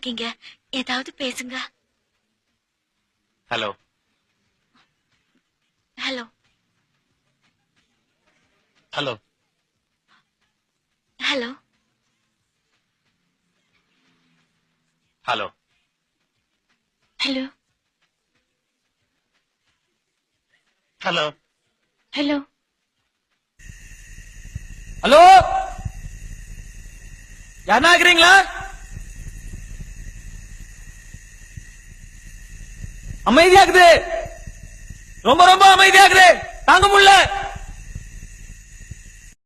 இருக்கீங்க, ஏதாவது பேசுங்க. Hello hello hello hello hello hello hello hello hello, யாரா இருக்கிறீங்களா? அமைதியாக்குது, ரொம்ப ரொம்ப அமைதியாக்குது, தாங்க முடியல.